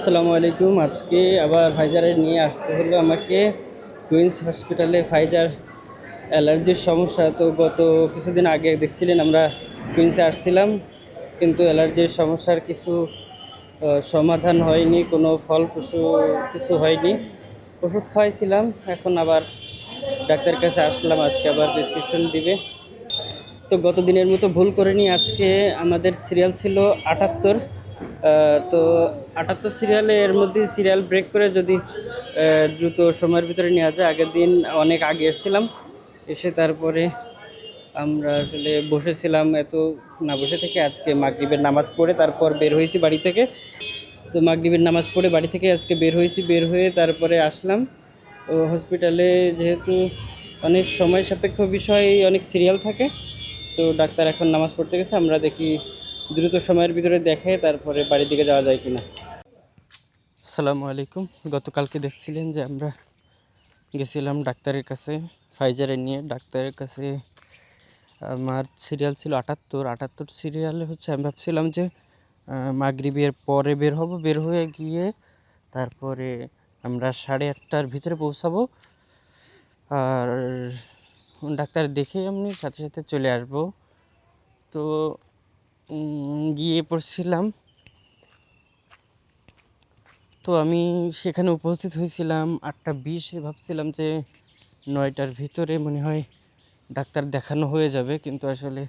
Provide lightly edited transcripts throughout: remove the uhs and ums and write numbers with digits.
আসসালামু আলাইকুম। আজকে আবার ফাইজারে নিয়ে আসতে হলো আমাকে কুইন্স হসপিটালে। ফাইজার অ্যালার্জির সমস্যা। তো গত কিছুদিন আগে দেখছিলেন আমরা কুইন্সে আসছিলাম, কিন্তু অ্যালার্জির সমস্যার কিছু সমাধান হয়নি, কোনো ফলপ্রসূ কিছু হয়নি। ওষুধ খাওয়াইছিলাম, এখন আবার ডাক্তারের কাছে আসলাম, আজকে আবার প্রেসক্রিপশন দিবে। তো গত দিনের মতো ভুল করিনি। আজকে আমাদের সিরিয়াল ছিল 78। তো 78 সিরিয়ালে এর মধ্যে সিরিয়াল ব্রেক করে যদি দ্রুত সময়ের ভিতরে নেওয়া যায়। আগের দিন অনেক আগে এসেছিলাম, এসে তারপরে আমরা আসলে বসেছিলাম, এত না বসে থেকে আজকে মাগরিবের নামাজ পড়ে তারপর বের হয়েছি বাড়ি থেকে। তো মাগরিবের নামাজ পড়ে বাড়ি থেকে আজকে বের হয়েছি, বের হয়ে তারপরে আসলাম ও হসপিটালে। যেহেতু অনেক সময় সাপেক্ষ বিষয়, অনেক সিরিয়াল থাকে, তো ডাক্তার এখন নামাজ পড়তে গেছে। আমরা দেখি দ্রুত সময়ের ভিতরে দেখে তারপরে বাড়ির দিকে যাওয়া যায় কিনা। আসসালামু আলাইকুম। গতকালকে দেখছিলেন যে আমরা গেছিলাম ডাক্তারের কাছে ফাইজারে নিয়ে। ডাক্তারের কাছে আমার সিরিয়াল ছিল 78 সিরিয়ালে হচ্ছে আমি ভাবছিলাম যে মাগরিবের পরে বের হব, বের হয়ে গিয়ে তারপরে আমরা 8:30টার ভিতরে পৌঁছাবো, আর ডাক্তার দেখে এমনি সাথে সাথে চলে আসব। তো গিয়ে পড়ছিলাম। তো আমি সেখানে উপস্থিত হয়েছিলাম 8:20-এ। ভাবছিলাম যে 9টার ভিতরে মনে হয় ডাক্তার দেখানো হয়ে যাবে, কিন্তু আসলে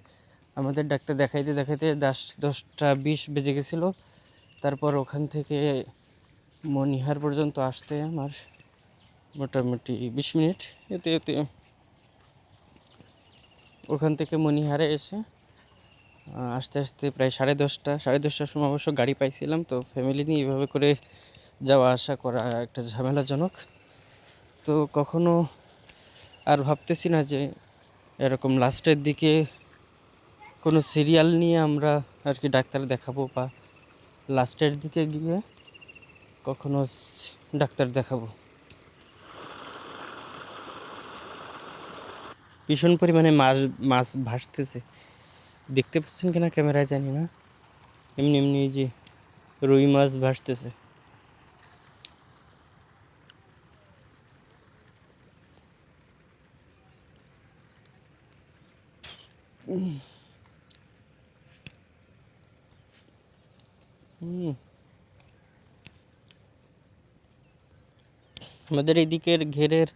আমাদের ডাক্তার দেখাইতে দেখাইতে 10টা 20 বেজে গেছিলো। তারপর ওখান থেকে মনিহার পর্যন্ত আসতে আমার মোটামুটি 20 মিনিট। এতে এতে ওখান থেকে মনিহারে এসে আস্তে আস্তে প্রায় 10:30টার সময় অবশ্য গাড়ি পাইছিলাম। তো ফ্যামিলি নিয়ে এভাবে করে যাওয়া আসা করা একটা ঝামেলাজনক। তো কখনো আর ভাবতেছি না যে এরকম লাস্টের দিকে কোনো সিরিয়াল নিয়ে আমরা আর কি ডাক্তার দেখাবো, বা লাস্টের দিকে গিয়ে কখনো ডাক্তার দেখাবো। ভীষণ পরিমাণে মাছ মাছ ভাসতেছে, দেখতে পাচ্ছেন কিনা ক্যামেরায় জানি না। এমনি এমনি যে রুই মাছ ভাসতেছে। আমাদের এদিকের ঘেরের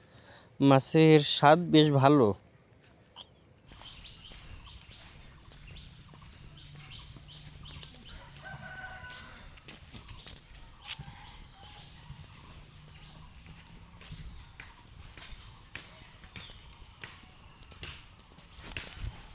মাছের স্বাদ বেশ ভালো।